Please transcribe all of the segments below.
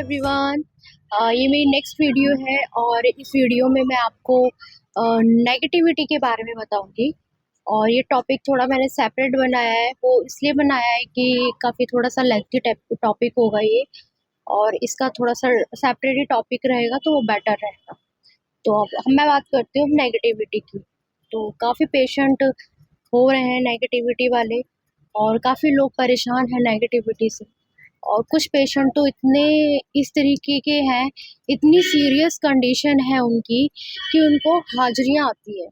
Everyone. ये मेरी next video है और इस वीडियो में मैं आपको नेगेटिविटी के बारे में बताऊंगी। और ये टॉपिक थोड़ा मैंने सेपरेट बनाया है, वो इसलिए बनाया है कि काफ़ी थोड़ा सा लेंथी टॉपिक होगा ये, और इसका थोड़ा सा सेपरेट ही टॉपिक रहेगा तो वो बेटर रहेगा। तो अब मैं बात करती हूँ नेगेटिविटी की। तो काफ़ी पेशेंट हो रहे हैं नेगेटिविटी वाले, और काफ़ी लोग परेशान हैं नेगेटिविटी से। और कुछ पेशेंट तो इतने इस तरीके के हैं, इतनी सीरियस कंडीशन है उनकी कि उनको हाजिरियाँ आती है।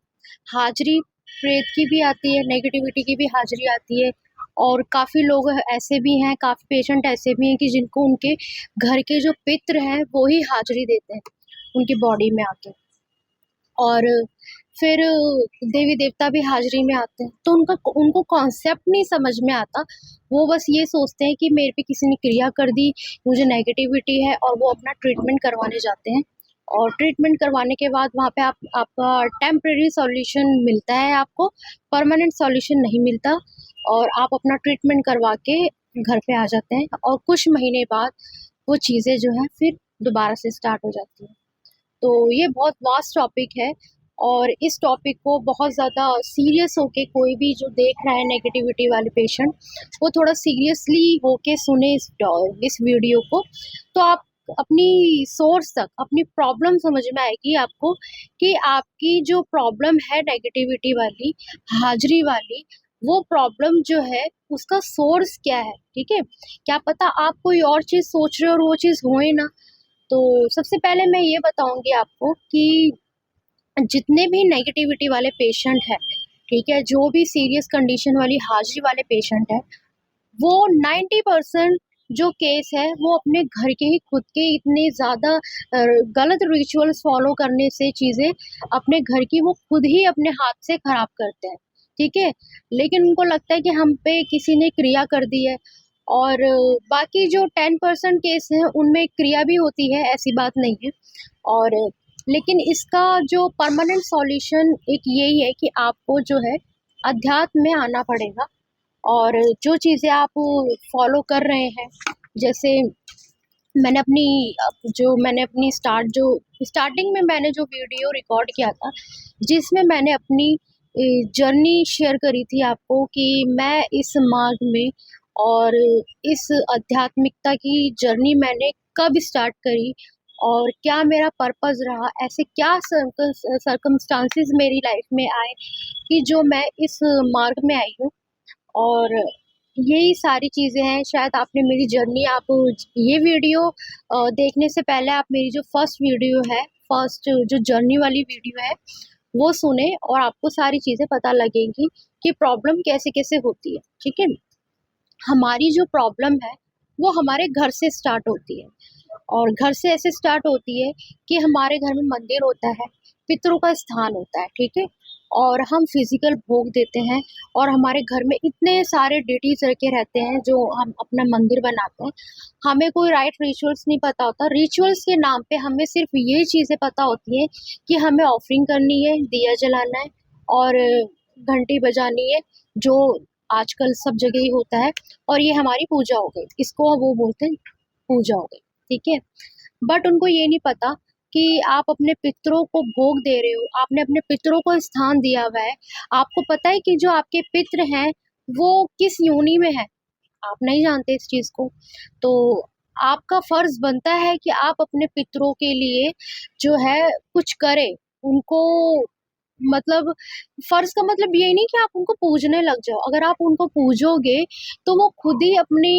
हाजिरी प्रेत की भी आती है, नेगेटिविटी की भी हाजिरी आती है। और काफ़ी लोग ऐसे भी हैं, काफ़ी पेशेंट ऐसे भी हैं कि जिनको उनके घर के जो पितृ हैं वो ही हाजिरी देते हैं उनकी बॉडी में आके। और फिर देवी देवता भी हाजिरी में आते हैं, तो उनको कॉन्सेप्ट नहीं समझ में आता। वो बस ये सोचते हैं कि मेरे पे किसी ने क्रिया कर दी, मुझे नेगेटिविटी है, और वो अपना ट्रीटमेंट करवाने जाते हैं। और ट्रीटमेंट करवाने के बाद वहाँ पे आपका टेम्परेरी सॉल्यूशन मिलता है, आपको परमानेंट सॉल्यूशन नहीं मिलता। और आप अपना ट्रीटमेंट करवा के घर पे आ जाते हैं, और कुछ महीने बाद वो चीज़ें जो है फिर दोबारा से स्टार्ट हो जाती हैं। तो ये बहुत वास्ट टॉपिक है, और इस टॉपिक को बहुत ज़्यादा सीरियस होके कोई भी जो देख रहा है नेगेटिविटी वाले पेशेंट, वो थोड़ा सीरियसली होके सुने इस वीडियो को। तो आप अपनी सोर्स तक अपनी प्रॉब्लम समझ में आएगी आपको, कि आपकी जो प्रॉब्लम है नेगेटिविटी वाली, हाजिरी वाली, वो प्रॉब्लम जो है उसका सोर्स क्या है। ठीक है, क्या पता आप कोई और चीज़ सोच रहे हो और वो चीज़ हो ही ना। तो सबसे पहले मैं ये बताऊंगी आपको कि जितने भी नेगेटिविटी वाले पेशेंट हैं, ठीक है, जो भी सीरियस कंडीशन वाली हाजिरी वाले पेशेंट हैं, वो 90% जो केस है वो अपने घर के ही खुद के इतने ज़्यादा गलत रिचुअल्स फॉलो करने से चीज़ें अपने घर की वो खुद ही अपने हाथ से खराब करते हैं। ठीक है, लेकिन उनको लगता है कि हम पे किसी ने क्रिया कर दी है। और बाकी जो 10% केस हैं उनमें क्रिया भी होती है, ऐसी बात नहीं है। और लेकिन इसका जो परमानेंट सॉल्यूशन एक यही है कि आपको जो है अध्यात्म में आना पड़ेगा। और जो चीज़ें आप फॉलो कर रहे हैं, जैसे मैंने अपनी स्टार्टिंग में मैंने जो वीडियो रिकॉर्ड किया था, जिसमें मैंने अपनी जर्नी शेयर करी थी आपको कि मैं इस मार्ग में और इस आध्यात्मिकता की जर्नी मैंने कब स्टार्ट करी, और क्या मेरा पर्पस रहा, ऐसे क्या सर्कमस्टांसेस मेरी लाइफ में आए कि जो मैं इस मार्ग में आई हूँ। और यही सारी चीज़ें हैं। शायद आपने मेरी जर्नी, आप ये वीडियो देखने से पहले आप मेरी जो फर्स्ट जो जर्नी वाली वीडियो है वो सुने, और आपको सारी चीज़ें पता लगेंगी कि प्रॉब्लम कैसे कैसे होती है। ठीक है, हमारी जो प्रॉब्लम है वो हमारे घर से स्टार्ट होती है। और घर से ऐसे स्टार्ट होती है कि हमारे घर में मंदिर होता है, पितरों का स्थान होता है। ठीक है, और हम फिजिकल भोग देते हैं, और हमारे घर में इतने सारे डिटीज रखे रहते हैं जो हम अपना मंदिर बनाते हैं। हमें कोई राइट रिचुअल्स नहीं पता होता। रिचुअल्स के नाम पे हमें सिर्फ ये चीज़ें पता होती हैं कि हमें ऑफरिंग करनी है, दिया जलाना है, और घंटी बजानी है, जो आजकल सब जगह ही होता है। और ये हमारी पूजा हो गई, इसको वो बोलते हैं पूजा हो गई। ठीक है, बट उनको ये नहीं पता कि आप अपने पितरों को भोग दे रहे हो, आपने अपने पितरों को स्थान दिया हुआ है। आपको पता है कि जो आपके पितृ हैं वो किस योनि में है, आप नहीं जानते इस चीज़ को। तो आपका फर्ज बनता है कि आप अपने पितरों के लिए जो है कुछ करें, उनको मतलब फर्ज का मतलब ये नहीं कि आप उनको पूजने लग जाओ। अगर आप उनको पूजोगे तो वो खुद ही अपनी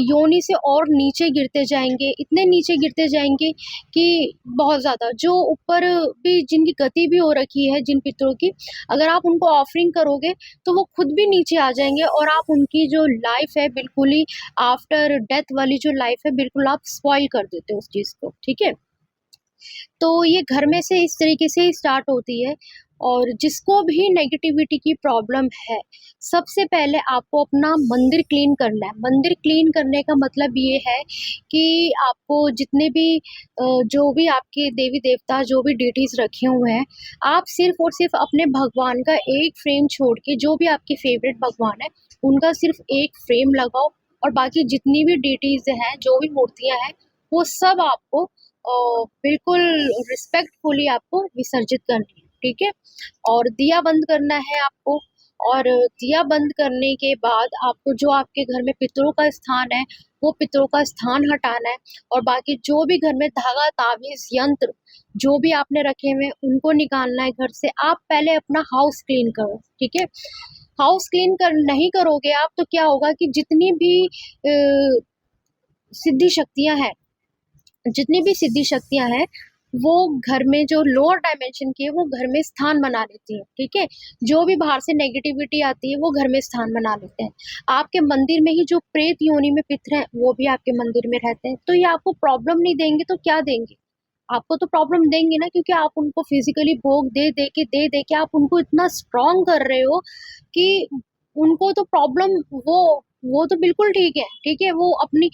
योनि से और नीचे गिरते जाएंगे, इतने नीचे गिरते जाएंगे कि बहुत ज़्यादा, जो ऊपर भी जिनकी गति भी हो रखी है जिन पितरों की, अगर आप उनको ऑफरिंग करोगे तो वो खुद भी नीचे आ जाएंगे, और आप उनकी जो लाइफ है बिल्कुल ही आफ्टर डेथ वाली जो लाइफ है बिल्कुल आप स्पॉइल कर देते हो उस चीज़ को। ठीक है, तो ये घर में से इस तरीके से ही स्टार्ट होती है। और जिसको भी नेगेटिविटी की प्रॉब्लम है, सबसे पहले आपको अपना मंदिर क्लीन करना है। मंदिर क्लीन करने का मतलब ये है कि आपको जितने भी जो भी आपके देवी देवता, जो भी डिटीज रखे हुए हैं, आप सिर्फ और सिर्फ अपने भगवान का एक फ्रेम छोड़ के, जो भी आपके फेवरेट भगवान है उनका सिर्फ एक फ्रेम लगाओ, और बाकी जितनी भी डिटीज हैं, जो भी मूर्तियां हैं, वो सब आपको बिल्कुल रिस्पेक्टफुली आपको विसर्जित करनी है, ठीक है। और दिया बंद करना है आपको। और दिया बंद करने के बाद आपको जो आपके घर में पितरों का स्थान है, वो पितरों का स्थान हटाना है। और बाकी जो भी घर में धागा, ताबीज, यंत्र जो भी आपने रखे हुए हैं, उनको निकालना है घर से। आप पहले अपना हाउस क्लीन करो, ठीक है। हाउस क्लीन कर नहीं करोगे आप, तो क्या होगा कि सिद्धि शक्तियां हैं जितनी भी सिद्धि शक्तियां हैं, वो घर में जो लोअर डायमेंशन की है, वो घर में स्थान बना लेती है, ठीक है। जो भी बाहर से नेगेटिविटी आती है, वो घर में स्थान बना लेते हैं। आपके मंदिर में ही जो प्रेत योनि में पितर हैं, वो भी आपके मंदिर में रहते हैं। तो ये आपको प्रॉब्लम नहीं देंगे तो क्या देंगे? आपको तो प्रॉब्लम देंगे ना, क्योंकि आप उनको फिजिकली भोग दे दे के आप उनको इतना स्ट्रांग कर रहे हो कि उनको तो प्रॉब्लम, वो तो बिल्कुल ठीक है, ठीक है, वो अपनी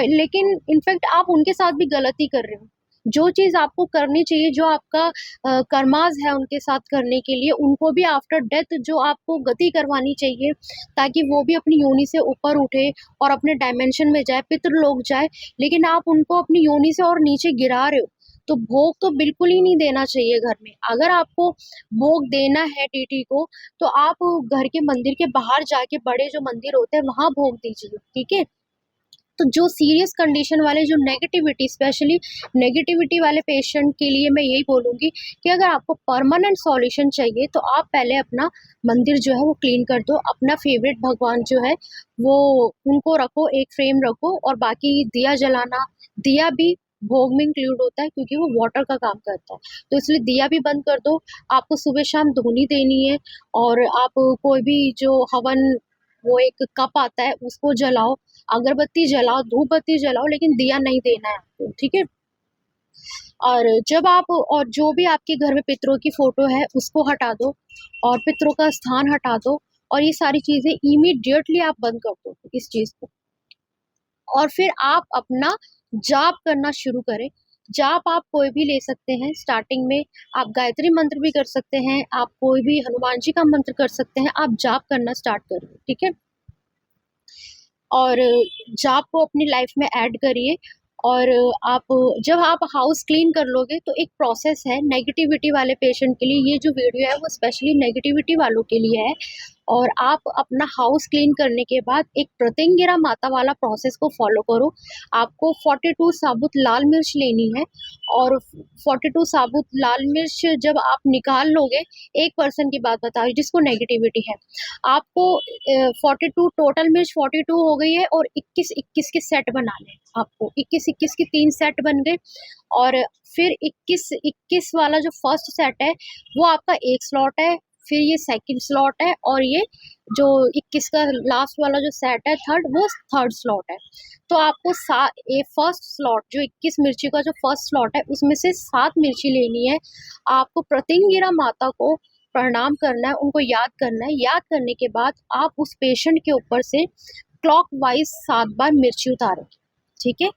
लेकिन इनफैक्ट आप उनके साथ भी गलती कर रहे हो। जो चीज आपको करनी चाहिए, जो आपका कर्माज है उनके साथ करने के लिए, उनको भी आफ्टर डेथ जो आपको गति करवानी चाहिए, ताकि वो भी अपनी योनि से ऊपर उठे और अपने डायमेंशन में जाए, पितृ लोग जाए। लेकिन आप उनको अपनी योनि से और नीचे गिरा रहे हो। तो भोग तो बिल्कुल ही नहीं देना चाहिए घर में। अगर आपको भोग देना है टीटी को, तो आप घर के मंदिर के बाहर जाके, बड़े जो मंदिर होते हैं वहां भोग दीजिए, ठीक है। तो जो सीरियस कंडीशन वाले, जो नेगेटिविटी, स्पेशली नेगेटिविटी वाले पेशेंट के लिए मैं यही बोलूंगी कि अगर आपको परमानेंट सॉल्यूशन चाहिए, तो आप पहले अपना मंदिर जो है वो क्लीन कर दो। अपना फेवरेट भगवान जो है वो, उनको रखो, एक फ्रेम रखो। और बाकी दिया जलाना, दिया भी भोग में इंक्लूड होता है, क्योंकि वो वाटर का काम करता है। तो इसलिए दिया भी बंद कर दो। आपको सुबह शाम धूनी देनी है। और आप कोई भी जो हवन, वो एक कप आता है, उसको जलाओ। अगरबत्ती जलाओ, धूप बत्ती जलाओ, लेकिन दिया नहीं देना है आपको, ठीक है। और जब आप, और जो भी आपके घर में पितरों की फोटो है, उसको हटा दो। और पितरों का स्थान हटा दो। और ये सारी चीजें इमीडिएटली आप बंद कर दो इस चीज को। और फिर आप अपना जाप करना शुरू करें। जाप आप कोई भी ले सकते हैं। स्टार्टिंग में आप गायत्री मंत्र भी कर सकते हैं, आप कोई भी हनुमान जी का मंत्र कर सकते हैं। आप जाप करना स्टार्ट करिए, ठीक है। और जाप को अपनी लाइफ में ऐड करिए। और आप, जब आप हाउस क्लीन कर लोगे, तो एक प्रोसेस है नेगेटिविटी वाले पेशेंट के लिए। ये जो वीडियो है वो स्पेशली नेगेटिविटी वालों के लिए है। और आप अपना हाउस क्लीन करने के बाद एक प्रतिंगिरा माता वाला प्रोसेस को फॉलो करो। आपको 42 साबुत लाल मिर्च लेनी है। और 42 साबुत लाल मिर्च जब आप निकाल लोगे, एक पर्सन की बात बता रही जिसको नेगेटिविटी है, आपको 42 टोटल मिर्च 42 हो गई है। और 21 के सेट बनाने हैं आपको। 21 के 3 सेट बन गए। और फिर 21 वाला जो फर्स्ट सेट है, वो आपका एक स्लॉट है। फिर ये सेकंड स्लॉट है। और ये जो 21 का लास्ट वाला जो सेट है, थर्ड, वो थर्ड स्लॉट है। तो आपको ये फर्स्ट स्लॉट, जो 21 मिर्ची का जो फर्स्ट स्लॉट है, उसमें से 7 मिर्ची लेनी है। आपको प्रतिंगिरा माता को प्रणाम करना है, उनको याद करना है। याद करने के बाद आप उस पेशेंट के ऊपर से क्लॉक वाइज 7 बार मिर्ची उतारेंगे, ठीक है।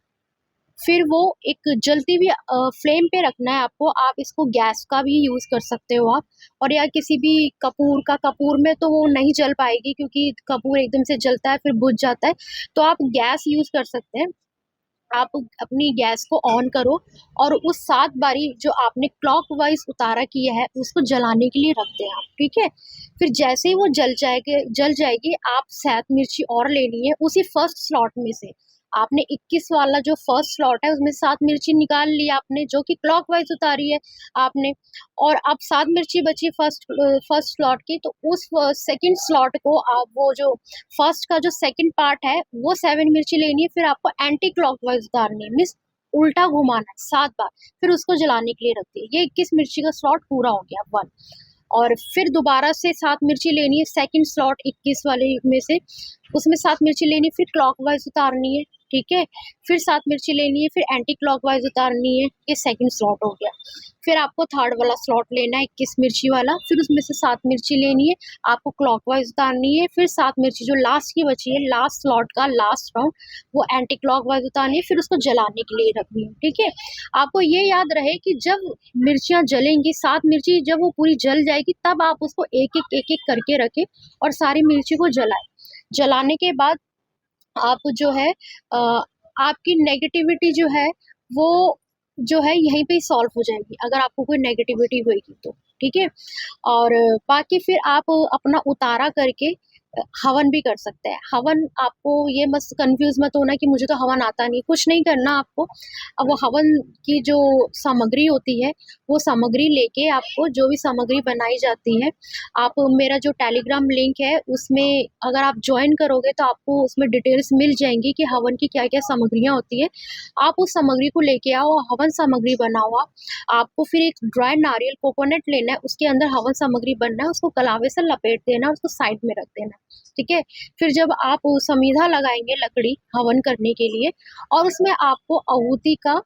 फिर वो एक जलती हुई फ्लेम पे रखना है आपको। आप इसको गैस का भी यूज कर सकते हो आप। और या किसी भी कपूर में तो वो नहीं जल पाएगी, क्योंकि कपूर एकदम से जलता है फिर बुझ जाता है। तो आप गैस यूज कर सकते हैं। आप अपनी गैस को ऑन करो। और उस 7 बारी जो आपने क्लॉकवाइज उतारा किया है, उसको जलाने के लिए रख दें आप, ठीक है। फिर जैसे ही वो जल जाएगी, आप 7 मिर्ची और लेनी है उसी फर्स्ट स्लॉट में से। आपने 21 वाला जो फर्स्ट स्लॉट है, उसमें 7 मिर्ची निकाल ली आपने, जो कि क्लॉकवाइज उतारी है आपने। और अब 7 मिर्ची बची फर्स्ट स्लॉट की, तो उस सेकंड स्लॉट को आप, वो जो फर्स्ट का जो सेकंड पार्ट है, वो 7 मिर्ची लेनी है। फिर आपको एंटी क्लॉकवाइज उतारनी है, मीन्स उल्टा घुमाना है 7 बार। फिर उसको जलाने के लिए रख दिए। ये 21 मिर्ची का स्लॉट पूरा हो गया, 1। और फिर दोबारा से 7 मिर्ची लेनी है सेकंड स्लॉट 21 वाले में से, उसमें 7 मिर्ची लेनी है। फिर क्लॉकवाइज उतारनी है, ठीक है। फिर 7 मिर्ची लेनी है, फिर एंटी क्लॉकवाइज उतारनी है। ये सेकंड स्लॉट हो गया। फिर आपको थर्ड वाला स्लॉट लेना है 21 मिर्ची वाला। फिर उसमें से 7 मिर्ची लेनी है, आपको क्लॉकवाइज उतारनी है। फिर 7 मिर्ची जो लास्ट की बची है, लास्ट स्लॉट का लास्ट राउंड, वो एंटी क्लॉकवाइज उतारनी है। फिर उसको जलाने के लिए रखनी है, ठीक है। आपको ये याद रहे कि जब मिर्चियाँ जलेंगी, 7 मिर्ची जब वो पूरी जल जाएगी, तब आप उसको एक एक करके रखें और सारी मिर्ची को जलाएं। जलाने के बाद आप जो है आपकी नेगेटिविटी जो है वो जो है यहीं पे ही सॉल्व हो जाएगी, अगर आपको कोई नेगेटिविटी होएगी तो, ठीक है। और बाकी फिर आप अपना उतारा करके हवन भी कर सकते हैं। हवन आपको ये मत कंफ्यूज मत होना कि मुझे तो हवन आता नहीं, कुछ नहीं करना आपको। अब वो हवन की जो सामग्री होती है, वो सामग्री लेके आपको जो भी सामग्री बनाई जाती है, आप मेरा जो टेलीग्राम लिंक है उसमें अगर आप ज्वाइन करोगे तो आपको उसमें डिटेल्स मिल जाएंगी कि हवन की क्या क्या सामग्रियाँ होती है। आप उस सामग्री को लेके आओ, हवन सामग्री बनाओ आप। आपको फिर एक ड्राई नारियल कोकोनट लेना है, उसके अंदर हवन सामग्री बनना है, उसको कलावे से लपेट देना है, उसको साइड में रख देना है, ठीक है। फिर जब आप समीधा लगाएंगे लकड़ी हवन करने के लिए, और उसमें आपको आहुति का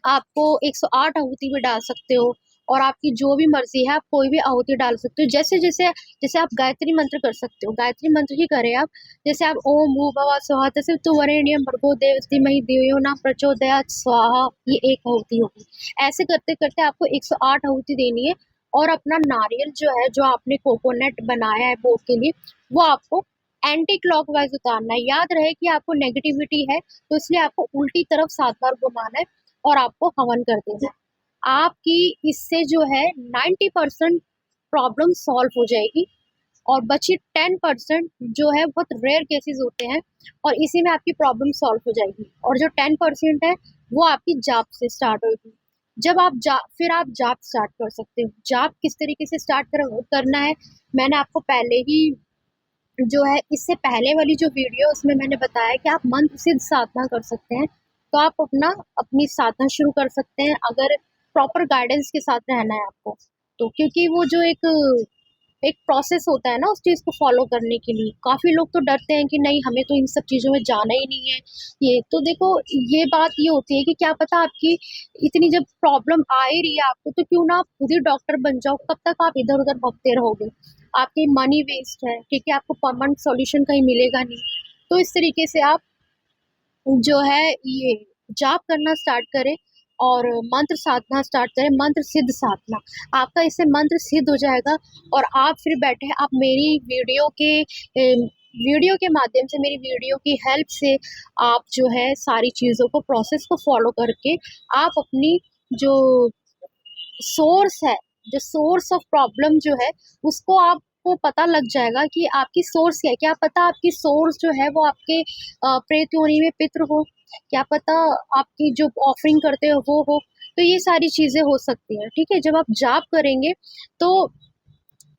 आपको 108 आहुति भी डाल सकते हो, और आपकी जो भी मर्जी है आप कोई भी आहुति डाल सकते हो। जैसे जैसे जैसे आप गायत्री मंत्र कर सकते हो, गायत्री मंत्र ही करें आप। जैसे आप ओम भूर्भुवः स्वः तस्य वरेण्यं भर्गो देवस्य धीमहि धियो न प्रचोदयात् स्वाहा, ये एक आहुति होगी। ऐसे करते करते आपको 108 आहुति देनी है, और अपना नारियल जो है, जो आपने कोकोनट बनाया है भोग के लिए, वो आपको एंटी क्लॉकवाइज उतारना है। याद रहे कि आपको नेगेटिविटी है, तो इसलिए आपको उल्टी तरफ 7 बार घुमाना है और आपको हवन कर देना है। आपकी इससे जो है 90% प्रॉब्लम सॉल्व हो जाएगी, और बची 10% जो है बहुत रेयर केसेस होते हैं, और इसी में आपकी प्रॉब्लम सॉल्व हो जाएगी। और जो 10% है वो आपकी जाप से स्टार्ट होगी। जब आप फिर आप जाप स्टार्ट कर सकते हो। जाप किस तरीके से स्टार्ट करना है, मैंने आपको पहले ही जो है इससे पहले वाली जो वीडियो उसमें मैंने बताया कि आप मंत्र सिद्ध साधना कर सकते हैं। तो आप अपनी साधना शुरू कर सकते हैं, अगर प्रॉपर गाइडेंस के साथ रहना है आपको तो। क्योंकि वो जो एक एक प्रोसेस होता है ना उस चीज़ को फॉलो करने के लिए, काफ़ी लोग तो डरते हैं कि नहीं हमें तो इन सब चीज़ों में जाना ही नहीं है। ये तो देखो, ये बात ये होती है कि क्या पता आपकी इतनी जब प्रॉब्लम आ ही रही है आपको, तो क्यों ना आप खुद ही डॉक्टर बन जाओ, कब तक आप इधर उधर भगते रहोगे। आपकी मनी वेस्ट है, क्योंकि आपको परमानेंट सॉल्यूशन कहीं मिलेगा नहीं। तो इस तरीके से आप जो है ये जाप करना स्टार्ट करें, और मंत्र साधना स्टार्ट करें, मंत्र सिद्ध साधना। आपका इससे मंत्र सिद्ध हो जाएगा, और आप फिर बैठे आप मेरी वीडियो के माध्यम से, मेरी वीडियो की हेल्प से आप जो है सारी चीज़ों को, प्रोसेस को फॉलो करके आप अपनी जो सोर्स है, जो सोर्स ऑफ प्रॉब्लम जो है, उसको आपको पता लग जाएगा कि आपकी सोर्स क्या है। क्या पता आपकी सोर्स जो है वो आपके प्रेत योनि में पितृ हो, क्या पता आपकी जो ऑफरिंग करते हो वो हो। तो ये सारी चीज़ें हो सकती हैं, ठीक है। जब आप जाप करेंगे तो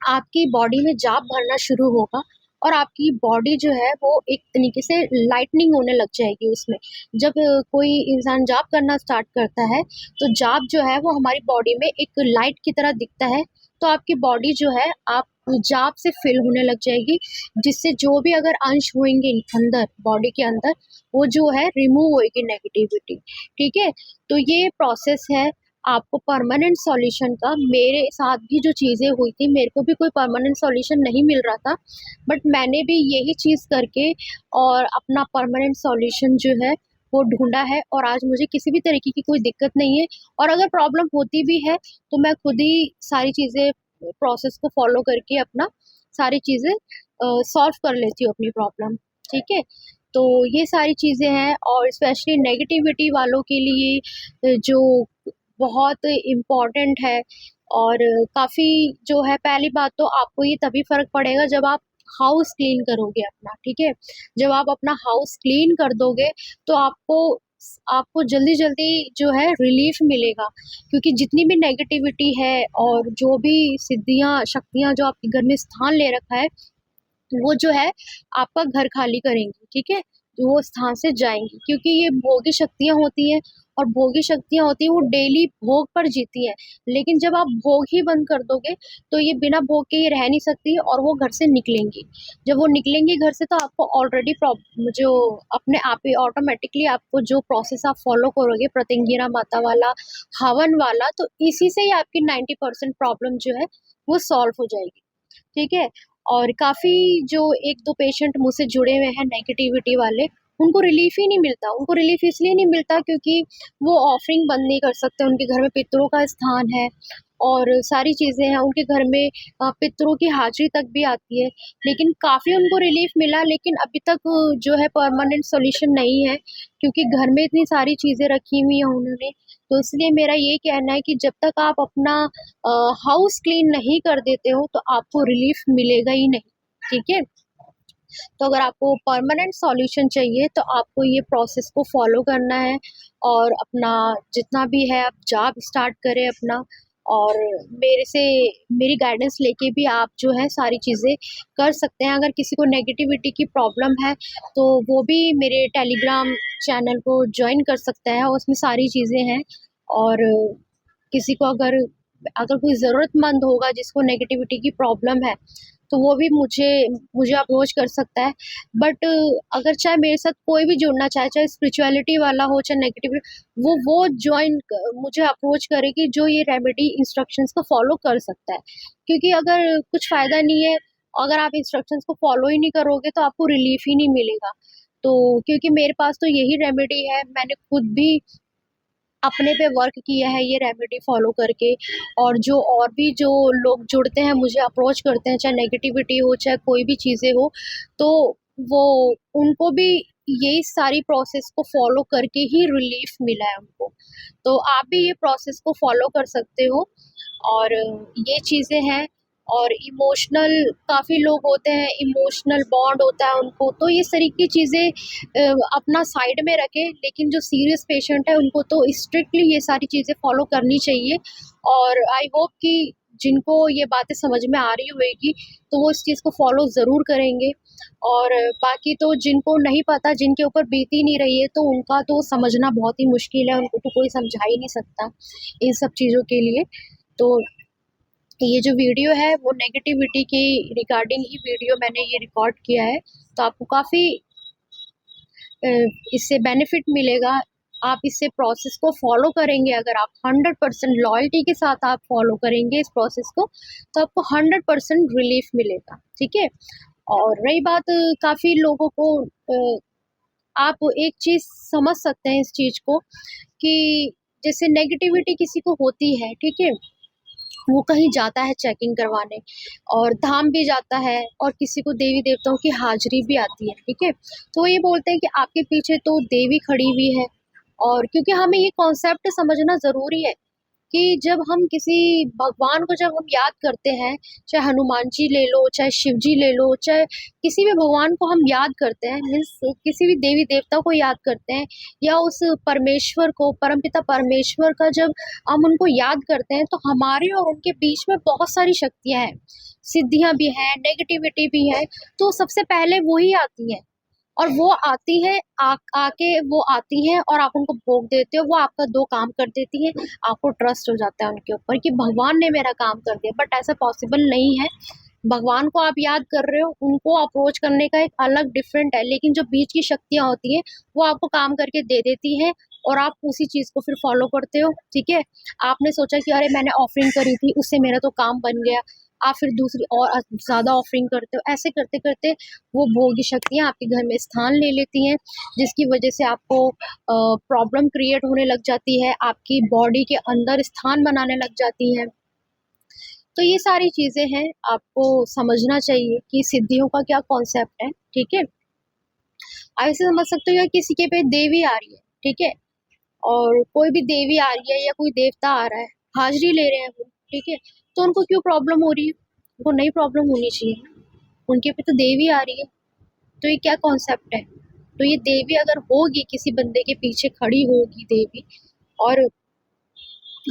आपकी बॉडी में जाप भरना शुरू होगा, और आपकी बॉडी जो है वो एक तरीके से लाइटनिंग होने लग जाएगी उसमें। जब कोई इंसान जाप करना स्टार्ट करता है, तो जाप जो है वो हमारी बॉडी में एक लाइट की तरह दिखता है। तो आपकी बॉडी जो है आप जाप से फिल होने लग जाएगी, जिससे जो भी अगर अंश होंगे अंदर बॉडी के अंदर, वो जो है रिमूव होएगी नेगेटिविटी, ठीक है। तो ये प्रोसेस है आपको परमानेंट सॉल्यूशन का। मेरे साथ भी जो चीज़ें हुई थी, मेरे को भी कोई परमानेंट सॉल्यूशन नहीं मिल रहा था, बट मैंने भी यही चीज़ करके और अपना परमानेंट सॉल्यूशन जो है वो ढूंढा है, और आज मुझे किसी भी तरीके की कोई दिक्कत नहीं है। और अगर प्रॉब्लम होती भी है तो मैं खुद ही सारी चीज़ें प्रोसेस को फॉलो करके अपना सारी चीज़ें सॉल्व कर लेती हूँ अपनी प्रॉब्लम, ठीक है। तो ये सारी चीज़ें हैं, और स्पेशली नेगेटिविटी वालों के लिए जो बहुत इम्पोर्टेंट है। और काफ़ी जो है, पहली बात तो आपको ये तभी फ़र्क पड़ेगा जब आप हाउस क्लीन करोगे अपना, ठीक है। जब आप अपना हाउस क्लीन कर दोगे तो आपको आपको जल्दी-जल्दी जो है रिलीफ़ मिलेगा, क्योंकि जितनी भी नेगेटिविटी है और जो भी सिद्धियाँ, शक्तियाँ जो आपके घर में स्थान ले रखा है, वो जो है आपका घर खाली करेंगी, ठीक है? तो वो स्थान से जाएँगी, क्योंकि ये भोगी शक्तियाँ होती हैं, और भोगी शक्तियाँ होती हैं वो डेली भोग पर जीती हैं। लेकिन जब आप भोग ही बंद कर दोगे, तो ये बिना भोग के ये रह नहीं सकती, और वो घर से निकलेंगी। जब वो निकलेंगी घर से, तो आपको ऑलरेडी जो अपने आप ही ऑटोमेटिकली आपको जो प्रोसेस आप फ़ॉलो करोगे प्रत्यंगिरा माता वाला, हवन वाला, तो इसी से ही आपकी 90% प्रॉब्लम जो है वो सॉल्व हो जाएगी, ठीक है। और काफ़ी जो 1-2 पेशेंट मुझसे जुड़े हुए हैं नेगेटिविटी वाले, उनको रिलीफ़ ही नहीं मिलता। उनको रिलीफ़ इसलिए नहीं मिलता क्योंकि वो ऑफरिंग बंद नहीं कर सकते, उनके घर में पितरों का स्थान है, और सारी चीज़ें हैं। उनके घर में पितरों की हाज़िरी तक भी आती है, लेकिन काफ़ी उनको रिलीफ़ मिला, लेकिन अभी तक जो है परमानेंट सॉल्यूशन नहीं है, क्योंकि घर में इतनी सारी चीज़ें रखी हुई हैं उन्होंने। तो इसलिए मेरा ये कहना है कि जब तक आप अपना हाउस क्लीन नहीं कर देते हो, तो आपको रिलीफ़ मिलेगा ही नहीं, ठीक है? तो अगर आपको परमानेंट सॉल्यूशन चाहिए, तो आपको ये प्रोसेस को फॉलो करना है और अपना जितना भी है आप जॉब स्टार्ट करें अपना, और मेरे से मेरी गाइडेंस लेके भी आप जो है सारी चीज़ें कर सकते हैं। अगर किसी को नेगेटिविटी की प्रॉब्लम है, तो वो भी मेरे टेलीग्राम चैनल को जॉइन कर सकता है, और उसमें सारी चीज़ें हैं। और किसी को अगर अगर कोई ज़रूरतमंद होगा जिसको नेगेटिविटी की प्रॉब्लम है, तो वो भी मुझे मुझे अप्रोच कर सकता है। बट अगर चाहे मेरे साथ कोई भी जुड़ना चाहे, चाहे स्पिरिचुअलिटी वाला हो, चाहे नेगेटिविटी, वो जॉइन मुझे अप्रोच करे कि जो ये रेमेडी इंस्ट्रक्शंस को फॉलो कर सकता है। क्योंकि अगर कुछ फ़ायदा नहीं है, अगर आप इंस्ट्रक्शंस को फॉलो ही नहीं करोगे, तो आपको रिलीफ ही नहीं मिलेगा। तो क्योंकि मेरे पास तो यही रेमेडी है, मैंने खुद भी अपने पे वर्क किया है ये रेमेडी फॉलो करके। और जो लोग जुड़ते हैं, मुझे अप्रोच करते हैं, चाहे नेगेटिविटी हो, चाहे कोई भी चीज़ें हो, तो वो उनको भी यही सारी प्रोसेस को फॉलो करके ही रिलीफ मिला है उनको। तो आप भी ये प्रोसेस को फॉलो कर सकते हो। और ये चीज़ें हैं। और इमोशनल काफ़ी लोग होते हैं, इमोशनल बॉन्ड होता है उनको, तो ये सारी की चीज़ें अपना साइड में रखें, लेकिन जो सीरियस पेशेंट है उनको तो स्ट्रिक्टली ये सारी चीज़ें फॉलो करनी चाहिए। और आई होप कि जिनको ये बातें समझ में आ रही होएगी, तो वो इस चीज़ को फॉलो ज़रूर करेंगे। और बाकी तो जिनको नहीं पता, जिनके ऊपर बीत ही नहीं रही है, तो उनका तो समझना बहुत ही मुश्किल है, उनको तो कोई समझा ही नहीं सकता इन सब चीज़ों के लिए। तो ये जो वीडियो है वो नेगेटिविटी की रिगार्डिंग ही वीडियो मैंने ये रिकॉर्ड किया है, तो आपको काफ़ी इससे बेनिफिट मिलेगा। आप इससे प्रोसेस को फॉलो करेंगे, अगर आप 100% लॉयल्टी के साथ आप फॉलो करेंगे इस प्रोसेस को, तो आपको 100% रिलीफ मिलेगा, ठीक है? और रही बात काफ़ी लोगों को आप एक चीज़ समझ सकते हैं इस चीज़ को, कि जैसे नेगेटिविटी किसी को होती है, ठीक है? वो कहीं जाता है चेकिंग करवाने, और धाम भी जाता है, और किसी को देवी देवताओं की हाज़िरी भी आती है, ठीक है? तो वो ये बोलते हैं कि आपके पीछे तो देवी खड़ी हुई है। और क्योंकि हमें ये कॉन्सेप्ट समझना ज़रूरी है कि जब हम किसी भगवान को जब हम याद करते हैं, चाहे हनुमान जी ले लो, चाहे शिव जी ले लो, चाहे किसी भी भगवान को हम याद करते हैं, मीन्स किसी भी देवी देवता को याद करते हैं, या उस परमेश्वर को, परमपिता परमेश्वर का जब हम उनको याद करते हैं, तो हमारे और उनके बीच में बहुत सारी शक्तियाँ हैं, सिद्धियाँ भी हैं, नेगेटिविटी भी है, तो सबसे पहले वही आती हैं। और वो आती है, आके वो आती हैं और आप उनको भोग देते हो, वो आपका 2 काम कर देती हैं, आपको ट्रस्ट हो जाता है उनके ऊपर कि भगवान ने मेरा काम कर दिया। बट ऐसा पॉसिबल नहीं है। भगवान को आप याद कर रहे हो, उनको अप्रोच करने का एक अलग डिफरेंट है, लेकिन जो बीच की शक्तियाँ होती हैं, वो आपको काम करके दे देती हैं, और आप उसी चीज़ को फिर फॉलो करते हो, ठीक है? आपने सोचा कि अरे मैंने ऑफरिंग करी थी, उससे मेरा तो काम बन गया। आप फिर दूसरी और ज़्यादा ऑफरिंग करते हो, ऐसे करते-करते वो भोगी शक्तियाँ आपके घर में स्थान ले लेती हैं, जिसकी वजह से आपको प्रॉब्लम क्रिएट होने लग जाती है, आपकी बॉडी के अंदर स्थान बनाने लग जाती हैं। तो ये सारी चीज़ें हैं, आपको समझना चाहिए कि सिद्धियों का क्या कॉन्सेप्ट है, ठीक है? आप ऐसे समझ सकते हो, या किसी के पे देवी आ रही है, ठीक है? और कोई भी देवी आ रही है या कोई देवता आ रहा है, हाज़िरी ले रहे हैं वो, ठीक है? तो उनको क्यों प्रॉब्लम हो रही है? उनको नहीं प्रॉब्लम होनी चाहिए, उनके पे तो देवी आ रही है। तो ये क्या कॉन्सेप्ट है? तो ये देवी अगर होगी, किसी बंदे के पीछे खड़ी होगी देवी, और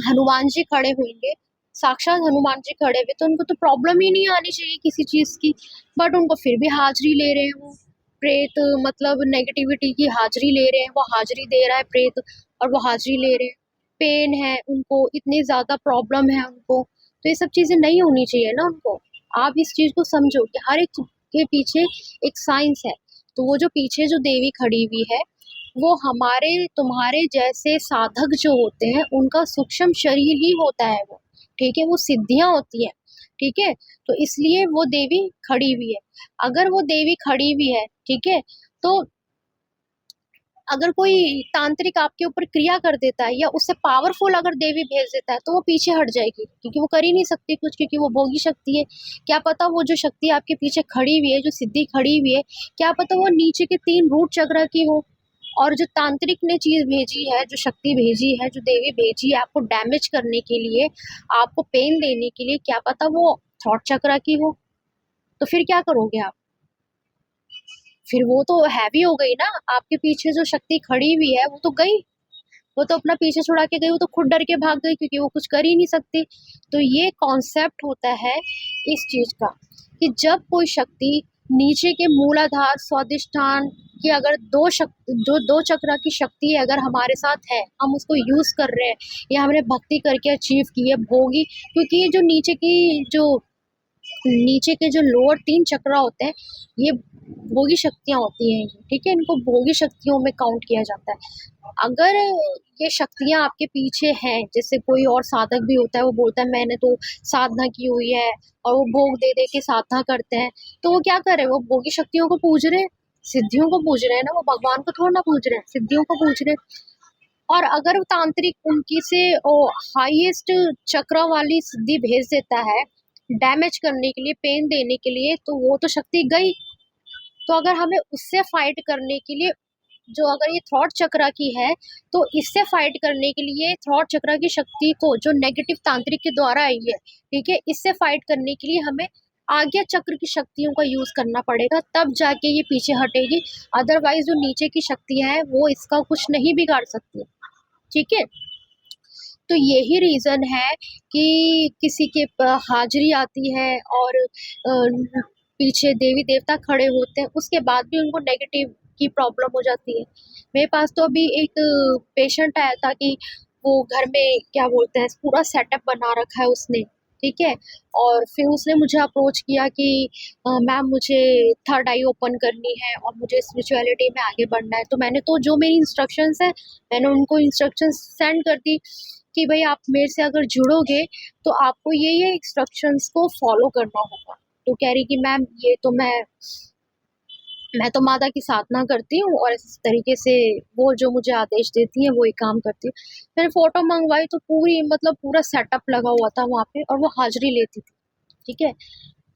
हनुमान जी खड़े होंगे, साक्षात हनुमान जी खड़े हुए, तो उनको तो प्रॉब्लम ही नहीं आनी चाहिए किसी चीज़ की, बट उनको फिर भी हाज़िरी ले रहे हैं वो। प्रेत मतलब नेगेटिविटी की हाज़िरी ले रहे हैं, वो हाज़िरी दे रहा है प्रेत, और वो हाज़िरी ले रहे हैं। पेन है उनको, इतनी ज़्यादा प्रॉब्लम है उनको, तो ये सब चीज़ें नहीं होनी चाहिए ना उनको। आप इस चीज़ को समझो कि हर एक के पीछे एक साइंस है। तो वो जो पीछे जो देवी खड़ी हुई है, वो हमारे तुम्हारे जैसे साधक जो होते हैं, उनका सूक्ष्म शरीर ही होता है वो, ठीक है? वो सिद्धियाँ होती हैं, ठीक है? तो इसलिए वो देवी खड़ी हुई है। अगर वो देवी खड़ी हुई है, ठीक है? तो अगर कोई तांत्रिक आपके ऊपर क्रिया कर देता है या उससे पावरफुल अगर देवी भेज देता है तो वो पीछे हट जाएगी, क्योंकि वो कर ही नहीं सकती कुछ, क्योंकि वो भोगी शक्ति है। क्या पता वो जो शक्ति आपके पीछे खड़ी हुई है, जो सिद्धि खड़ी हुई है, क्या पता वो नीचे के 3 रूट चक्र की हो। और जो तांत्रिक ने चीज भेजी है, जो शक्ति भेजी है, जो देवी भेजी है आपको डैमेज करने के लिए, आपको पेन देने के लिए, क्या पता वो थॉट चक्र की हो। तो फिर क्या करोगे आप? फिर वो तो हैवी हो गई ना। आपके पीछे जो शक्ति खड़ी हुई है वो तो गई, वो तो अपना पीछे छुड़ा के गई, वो तो खुद डर के भाग गई, क्योंकि वो कुछ कर ही नहीं सकती। तो ये कॉन्सेप्ट होता है इस चीज का, कि जब कोई शक्ति नीचे के मूलाधार स्वादिष्ठान की अगर दो चक्र की शक्ति अगर हमारे साथ है, हम उसको यूज कर रहे हैं या हमने भक्ति करके अचीव की है भोगी, क्योंकि ये जो नीचे के जो लोअर 3 चक्र होते हैं, ये भोगी शक्तियां होती हैं, ठीक है, इनको भोगी शक्तियों में काउंट किया जाता है। अगर ये शक्तियां आपके पीछे हैं, जैसे कोई और साधक भी होता है, वो बोलता है मैंने तो साधना की हुई है, और वो भोग दे दे के साधना करते हैं, तो वो क्या कर रहे हैं? वो भोगी शक्तियों को पूज रहे हैं, सिद्धियों को पूज रहे हैं ना, वो भगवान को थोड़ा ना पूज रहे हैं, सिद्धियों को पूज रहे हैं। और अगर वो तांत्रिक उनकी से हाईएस्ट चक्र वाली सिद्धि भेज देता है डैमेज करने के लिए, पेन देने के लिए, तो वो तो शक्ति गई। तो अगर हमें उससे फाइट करने के लिए, जो अगर ये थॉट चक्र की है, तो इससे फाइट करने के लिए थॉट चक्र की शक्ति को, जो नेगेटिव तांत्रिक के द्वारा आई है, ठीक है, इससे फाइट करने के लिए हमें आज्ञा चक्र की शक्तियों का यूज करना पड़ेगा, तब जाके ये पीछे हटेगी। अदरवाइज जो नीचे की शक्तियां हैं वो इसका कुछ नहीं बिगाड़ सकती, ठीक है। तो यही रीजन है कि किसी के हाजिरी आती है और पीछे देवी देवता खड़े होते हैं, उसके बाद भी उनको नेगेटिव की प्रॉब्लम हो जाती है। मेरे पास तो अभी एक पेशेंट आया था कि वो घर में क्या बोलते हैं पूरा सेटअप बना रखा है उसने, ठीक है, और फिर उसने मुझे अप्रोच किया कि मैम मुझे थर्ड आई ओपन करनी है और मुझे स्पिरिचुअलिटी में आगे बढ़ना है। तो मैंने तो जो मेरी इंस्ट्रक्शंस है, मैंने उनको इंस्ट्रक्शंस सेंड कर दी कि भाई आप मेरे से अगर जुड़ोगे तो आपको ये इंस्ट्रक्शंस को फॉलो करना होगा। तो कह रही कि मैम ये तो मैं तो माता की साधना करती हूँ और इस तरीके से वो जो मुझे आदेश देती है वो ही काम करती हूँ। मैंने फोटो मंगवाई तो पूरी मतलब पूरा सेटअप लगा हुआ था वहाँ पे और वो हाजिरी लेती थी, ठीक है।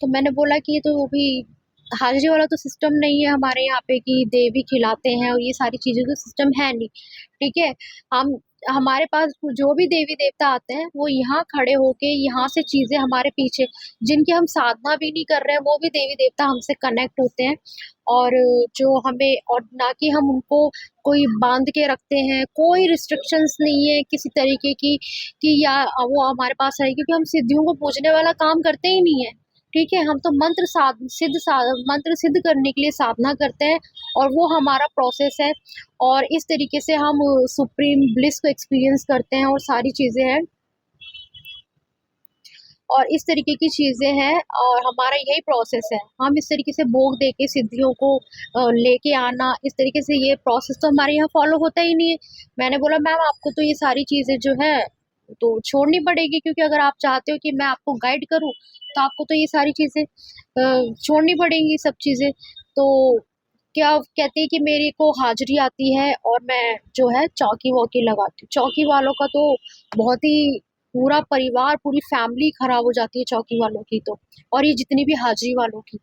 तो मैंने बोला कि ये तो अभी हाजिरी वाला तो सिस्टम नहीं है हमारे यहाँ पे कि देवी खिलाते हैं और ये सारी चीज़ें तो सिस्टम है नहीं, ठीक है। हम हमारे पास जो भी देवी देवता आते हैं वो यहाँ खड़े होके यहाँ से चीज़ें हमारे पीछे, जिनकी हम साधना भी नहीं कर रहे हैं, वो भी देवी देवता हमसे कनेक्ट होते हैं। और जो हमें, और ना कि हम उनको कोई बांध के रखते हैं, कोई रिस्ट्रिक्शंस नहीं है किसी तरीके की कि या वो हमारे पास आए, क्योंकि हम सिद्धियों को पूजने वाला काम करते ही नहीं है, ठीक है। हम तो मंत्र सिद्ध करने के लिए साधना करते हैं और वो हमारा प्रोसेस है। और इस तरीके से हम सुप्रीम ब्लिस को एक्सपीरियंस करते हैं और सारी चीज़ें हैं और इस तरीके की चीज़ें हैं और हमारा यही प्रोसेस है। हम इस तरीके से भोग दे के सिद्धियों को लेके आना, इस तरीके से ये प्रोसेस तो हमारे यहाँ फॉलो होता ही नहीं है। मैंने बोला मैम आपको तो ये सारी चीज़ें जो है तो छोड़नी पड़ेगी, क्योंकि अगर आप चाहते हो कि मैं आपको गाइड करूँ तो आपको तो ये सारी चीज़ें छोड़नी पड़ेंगी सब चीज़ें। तो क्या कहती है कि मेरे को हाजिरी आती है और मैं जो है चौकी वॉकी लगाती हूँ। चौकी वालों का तो बहुत ही पूरा परिवार, पूरी फैमिली खराब हो जाती है चौकी वालों की तो, और ये जितनी भी हाजिरी वालों की,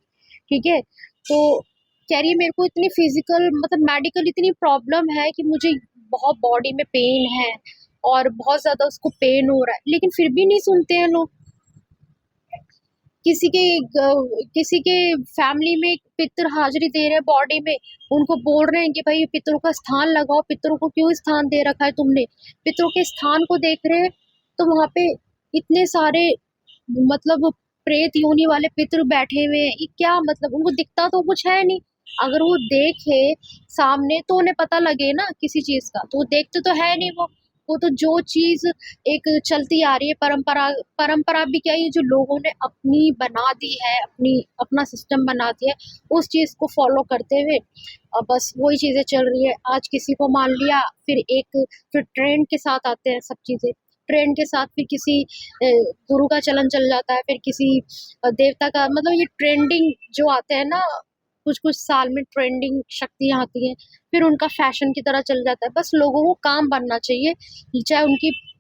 ठीक है। तो कह रही है मेरे को इतनी फिजिकल मतलब मेडिकल इतनी प्रॉब्लम है कि मुझे बहुत बॉडी में पेन है और बहुत ज्यादा उसको पेन हो रहा है, लेकिन फिर भी नहीं सुनते हैं लोग। किसी के फैमिली में पितर हाजिरी दे रहे हैं बॉडी में, उनको बोल रहे हैं कि भाई पितरों का स्थान लगाओ, पितरों को क्यों स्थान दे रखा है तुमने, पितरों के स्थान को देख रहे हैं तो वहां पे इतने सारे मतलब प्रेत योनि वाले पितर बैठे हुए हैं। ये क्या मतलब, उनको दिखता तो कुछ है नहीं, अगर वो देखे सामने तो उन्हें पता लगे ना किसी चीज का, तो वो देखते तो है नहीं। वो तो जो चीज एक चलती आ रही है परंपरा, परंपरा भी क्या, ये जो लोगों ने अपनी बना दी है, अपना सिस्टम बना दिया है, उस चीज को फॉलो करते हुए बस वही चीजें चल रही है। आज किसी को मान लिया, फिर ट्रेंड के साथ आते हैं सब चीजें, ट्रेंड के साथ फिर किसी गुरु का चलन चल जाता है, फिर किसी देवता का, मतलब ये ट्रेंडिंग जो आते हैं ना, कुछ-कुछ साल में ट्रेंडिंग शक्तियाँ आती हैं, फिर उनका फैशन की तरह चल जाता है। बस लोगों को काम बनना चाहिए, चाहे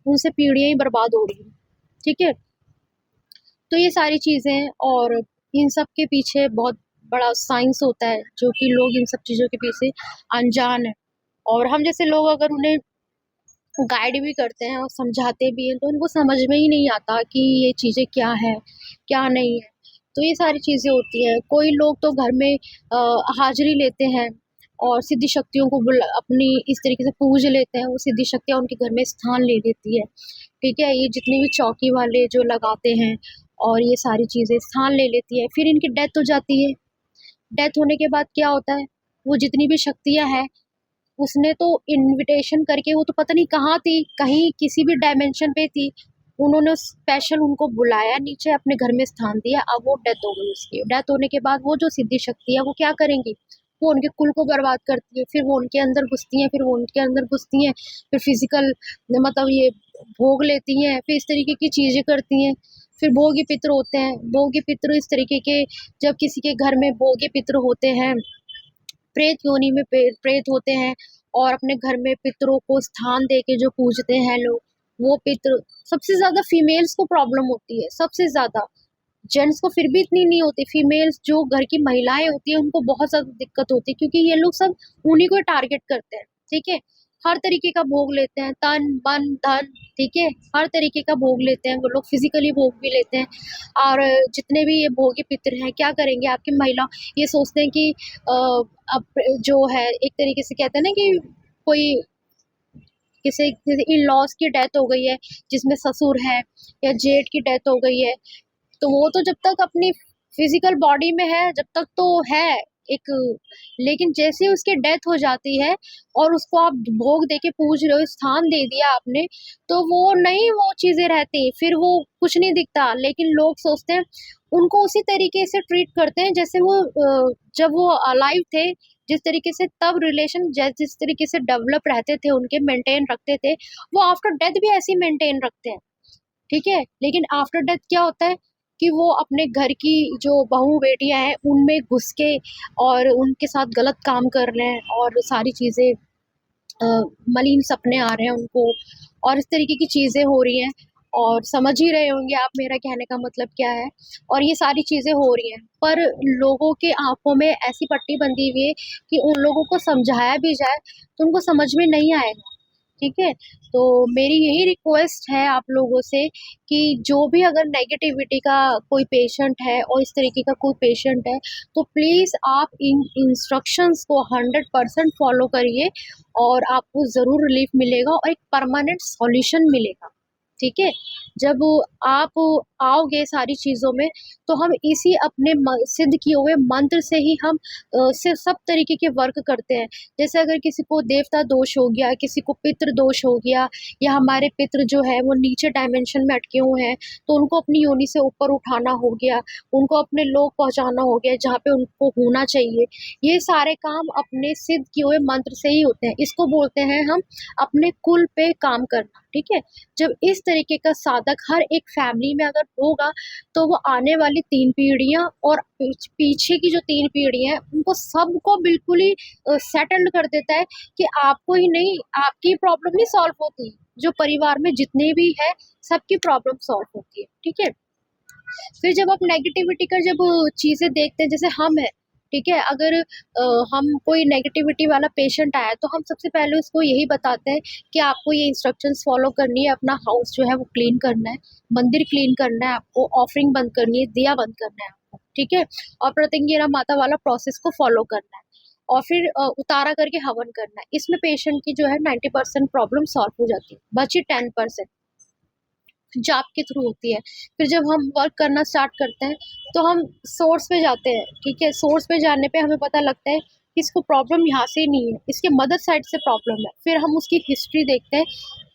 उनसे पीढ़ियाँ ही बर्बाद हो रही हैं, ठीक है? तो ये सारी चीज़ें हैं और इन सब के पीछे बहुत बड़ा साइंस होता है, जो कि लोग इन सब चीज़ों के पीछे अनजान हैं। और हम जैसे लोग अगर उन्हें गाइड भी करते हैं और समझाते भी हैं, तो उनको समझ में ही नहीं आता कि ये चीज़ें क्या है, क्या नहीं है। तो ये सारी चीज़ें होती हैं। कोई लोग तो घर में हाज़िरी लेते हैं और सिद्धि शक्तियों को अपनी इस तरीके से पूज लेते हैं, वो सिद्धि शक्तियाँ उनके घर में स्थान ले लेती है, ठीक है? ये जितने भी चौकी वाले जो लगाते हैं और ये सारी चीज़ें स्थान ले लेती है, फिर इनकी डेथ हो जाती है। डेथ होने के बाद क्या होता है, वो जितनी भी शक्तियाँ हैं उसने तो इन्विटेशन करके वो तो पता नहीं कहाँ थी, कहीं किसी भी डायमेंशन पे थी। उन्होंने स्पेशल उनको बुलाया नीचे अपने घर में स्थान दिया, अब वो डेथ हो गई उसकी। डेथ होने के बाद वो जो सिद्धि शक्ति है वो क्या करेंगी? वो उनके कुल को बर्बाद करती है, फिर वो उनके अंदर घुसती हैं, फिर वो उनके अंदर घुसती हैं, फिर फिज़िकल मतलब ये भोग लेती हैं, फिर इस तरीके की चीज़ें करती हैं। फिर भोगी पितृ होते हैं, भोगी पितृ इस तरीके के जब किसी के घर में भोगी पितृ होते हैं प्रेत योनि में प्रेत होते हैं और अपने घर में पितरों को स्थान देके जो पूजते हैं लोग, वो पितृ सबसे ज़्यादा फीमेल्स को प्रॉब्लम होती है, सबसे ज़्यादा। जेंट्स को फिर भी इतनी नहीं होती, फीमेल्स जो घर की महिलाएँ होती हैं, उनको बहुत ज़्यादा दिक्कत होती है क्योंकि ये लोग सब उन्हीं को टारगेट करते हैं, ठीक है? हर तरीके का भोग लेते हैं, तन, मन, धन, ठीक है? हर तरीके का भोग लेते हैं, वो लोग फिज़िकली भोग भी लेते हैं और जितने भी ये भोगी पितृ हैं, क्या करेंगे आपकी महिला ये सोचते हैं कि अ, अब जो है एक तरीके से कहते हैं ना कि कोई किसी किसी इन-लॉज़ की डेथ हो गई है, जिसमें ससुर है या जेठ की डेथ हो गई है, तो वो तो जब तक अपनी फिजिकल बॉडी में है, जब तक तो है एक लेकिन जैसे ही उसकी डेथ हो जाती है और उसको आप भोग देके पूज रहे हो, स्थान दे दिया आपने, तो वो नहीं वो चीज़ें रहती, फिर वो कुछ नहीं दिखता। लेकिन लोग सोचते हैं, उनको उसी तरीके से ट्रीट करते हैं जैसे वो जब वो अलाइव थे, जिस तरीके से तब रिलेशन जिस तरीके से डेवलप रहते थे उनके मेंटेन रखते थे, वो आफ्टर डेथ भी ऐसे ही मेंटेन रखते हैं। ठीक है? लेकिन आफ्टर डेथ क्या होता है कि वो अपने घर की जो बहू-बेटियाँ हैं, उनमें घुस के और उनके साथ गलत काम कर रहे हैं और सारी चीज़ें मलिन सपने आ रहे हैं उनको और इस तरीके की चीज़ें हो रही हैं और समझ ही रहे होंगे आप मेरा कहने का मतलब क्या है और ये सारी चीज़ें हो रही हैं। पर लोगों के आँखों में ऐसी पट्टी बंधी हुई है कि उन लोगों को समझाया भी जाए, तो उनको समझ में नहीं आएगा। ठीक है? तो मेरी यही रिक्वेस्ट है आप लोगों से कि जो भी अगर नेगेटिविटी का कोई पेशेंट है और इस तरीके का कोई पेशेंट है, तो प्लीज़ आप इन इंस्ट्रक्शंस को 100% फ़ॉलो करिए और आपको ज़रूर रिलीफ़ मिलेगा और एक परमानेंट सॉल्यूशन मिलेगा। ठीक है? जब आप आओगे सारी चीज़ों में, तो हम इसी अपने सिद्ध किए हुए मंत्र से ही हम से सब तरीके के वर्क करते हैं। जैसे अगर किसी को देवता दोष हो गया, किसी को पितृ दोष हो गया या हमारे पितृ जो है वो नीचे डायमेंशन में अटके हुए हैं, तो उनको अपनी योनि से ऊपर उठाना हो गया, उनको अपने लोक पहुँचाना हो गया जहाँ पे उनको होना चाहिए। ये सारे काम अपने सिद्ध किए हुए मंत्र से ही होते हैं। इसको बोलते हैं हम अपने कुल पे काम करना, ठीक है? जब इस तरीके का साधक हर एक फैमिली में अगर होगा, तो वो आने वाली 3 पीढ़ियाँ और पीछे की जो 3 पीढ़ियाँ हैं, उनको सबको बिल्कुल ही सेटल्ड कर देता है कि आपको ही नहीं, आपकी प्रॉब्लम नहीं सॉल्व होती, जो परिवार में जितने भी हैं, सबकी प्रॉब्लम सॉल्व होती है, ठीक है? फिर जब आप नेगेटिविटी का जब चीज़ें देखते हैं, जैसे हम हैं, ठीक है? अगर हम कोई नेगेटिविटी वाला पेशेंट आया है, तो हम सबसे पहले उसको यही बताते हैं कि आपको ये इंस्ट्रक्शंस फ़ॉलो करनी है, अपना हाउस जो है वो क्लीन करना है, मंदिर क्लीन करना है आपको, ऑफरिंग बंद करनी है, दिया बंद करना है आपको, ठीक है? और प्रतिंगिरा माता वाला प्रोसेस को फ़ॉलो करना है और फिर उतारा करके हवन करना है। इसमें पेशेंट की जो है 90% प्रॉब्लम सॉल्व हो जाती है, बची 10% जाप के थ्रू होती है। फिर जब हम वर्क करना स्टार्ट करते हैं, तो हम सोर्स पे जाते हैं, ठीक है? सोर्स पे जाने पे हमें पता लगता है कि इसको प्रॉब्लम यहाँ से नहीं है, इसके मदर साइड से प्रॉब्लम है। फिर हम उसकी हिस्ट्री देखते हैं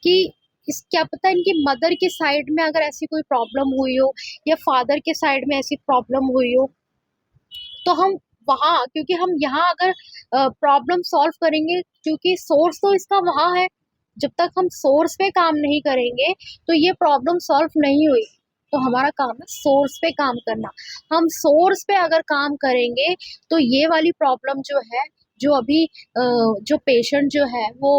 कि क्या पता इनकी मदर के साइड में अगर ऐसी कोई प्रॉब्लम हुई हो या फादर के साइड में ऐसी प्रॉब्लम हुई हो, तो हम वहाँ क्योंकि हम यहाँ अगर प्रॉब्लम सॉल्व करेंगे क्योंकि सोर्स तो इसका वहाँ है। जब तक हम सोर्स पे काम नहीं करेंगे, तो ये प्रॉब्लम सॉल्व नहीं हुई। तो हमारा काम है सोर्स पे काम करना। हम सोर्स पे अगर काम करेंगे तो ये वाली प्रॉब्लम जो है, जो अभी जो पेशेंट जो है वो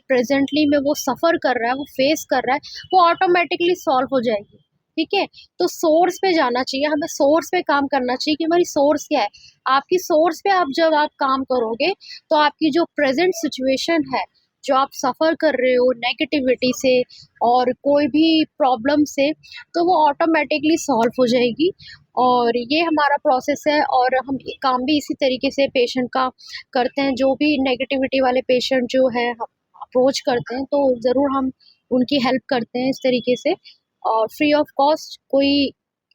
प्रेजेंटली में वो सफ़र कर रहा है, वो फेस कर रहा है, वो ऑटोमेटिकली सॉल्व हो जाएगी। ठीक है? तो सोर्स पे जाना चाहिए, हमें सोर्स पे काम करना चाहिए कि हमारी सोर्स क्या है। आपकी सोर्स पे आप जब आप काम करोगे तो आपकी जो प्रेजेंट सिचुएशन है, जो आप सफ़र कर रहे हो नेगेटिविटी से और कोई भी प्रॉब्लम से, तो वो ऑटोमेटिकली सॉल्व हो जाएगी। और ये हमारा प्रोसेस है और हम ये काम भी इसी तरीके से पेशेंट का करते हैं। जो भी नेगेटिविटी वाले पेशेंट जो है हम अप्रोच करते हैं तो ज़रूर हम उनकी हेल्प करते हैं इस तरीके से और फ्री ऑफ कॉस्ट। कोई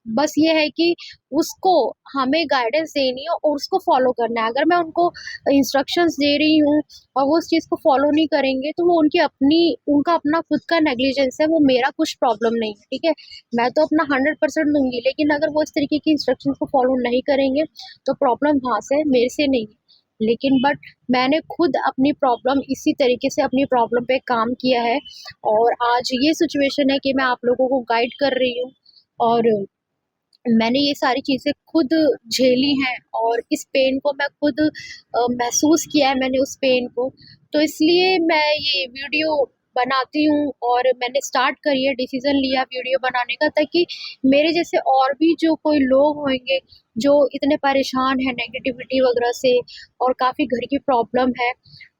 बस ये है कि उसको हमें गाइडेंस देनी है और उसको फॉलो करना है। अगर मैं उनको इंस्ट्रक्शंस दे रही हूँ और वो उस चीज़ को फॉलो नहीं करेंगे तो वो उनका अपना खुद का नेग्लिजेंस है, वो मेरा कुछ प्रॉब्लम नहीं है, ठीक है? मैं तो अपना 100% दूँगी, लेकिन अगर वो इस तरीके की इंस्ट्रक्शंस को फॉलो नहीं करेंगे तो प्रॉब्लम वहाँ से है, मेरे से नहीं है। लेकिन बट मैंने खुद अपनी प्रॉब्लम इसी तरीके से अपनी प्रॉब्लम पे काम किया है और आज ये सिचुएशन है कि मैं आप लोगों को गाइड कर रही हूँ और मैंने ये सारी चीज़ें खुद झेली हैं और इस पेन को मैं खुद महसूस किया है मैंने उस पेन को। तो इसलिए मैं ये वीडियो बनाती हूँ और मैंने स्टार्ट करी है, डिसीज़न लिया वीडियो बनाने का, ताकि मेरे जैसे और भी जो कोई लोग होंगे, जो इतने परेशान हैं नेगेटिविटी वगैरह से और काफ़ी घर की प्रॉब्लम है,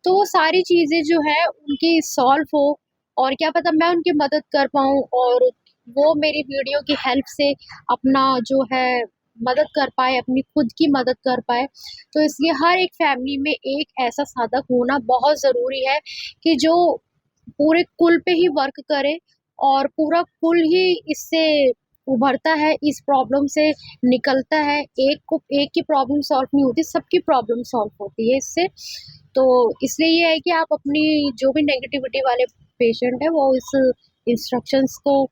तो वो सारी चीज़ें जो है उनकी सॉल्व हो और क्या पता मैं उनकी मदद कर पाऊँ और वो मेरी वीडियो की हेल्प से अपना जो है मदद कर पाए, अपनी खुद की मदद कर पाए। तो इसलिए हर एक फैमिली में एक ऐसा साधक होना बहुत ज़रूरी है कि जो पूरे कुल पे ही वर्क करे और पूरा कुल ही इससे उभरता है, इस प्रॉब्लम से निकलता है। एक की प्रॉब्लम सॉल्व नहीं होती, सबकी प्रॉब्लम सॉल्व होती है इससे। तो इसलिए ये है कि आप अपनी जो भी नेगेटिविटी वाले पेशेंट हैं, वो इस इंस्ट्रक्शंस को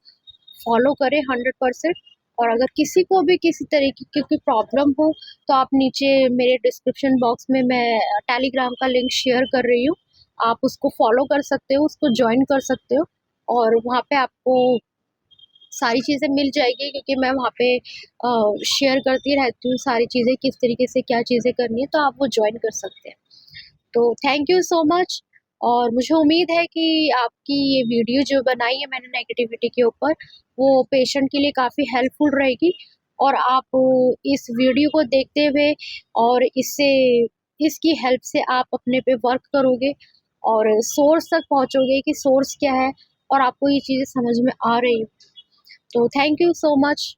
फॉलो करें 100%। और अगर किसी को भी किसी तरीके की कोई प्रॉब्लम हो तो आप नीचे मेरे डिस्क्रिप्शन बॉक्स में मैं टेलीग्राम का लिंक शेयर कर रही हूँ, आप उसको फॉलो कर सकते हो, उसको ज्वाइन कर सकते हो और वहाँ पे आपको सारी चीज़ें मिल जाएगी, क्योंकि मैं वहाँ पे शेयर करती रहती हूँ सारी चीज़ें, किस तरीके से क्या चीज़ें करनी है, तो आप वो ज्वाइन कर सकते हैं। तो थैंक यू सो मच और मुझे उम्मीद है कि आपकी ये वीडियो जो बनाई है मैंने नेगेटिविटी के ऊपर, वो पेशेंट के लिए काफ़ी हेल्पफुल रहेगी और आप इस वीडियो को देखते हुए और इसकी हेल्प से आप अपने पे वर्क करोगे और सोर्स तक पहुँचोगे कि सोर्स क्या है और आपको ये चीज़ें समझ में आ रही हो। तो थैंक यू सो मच।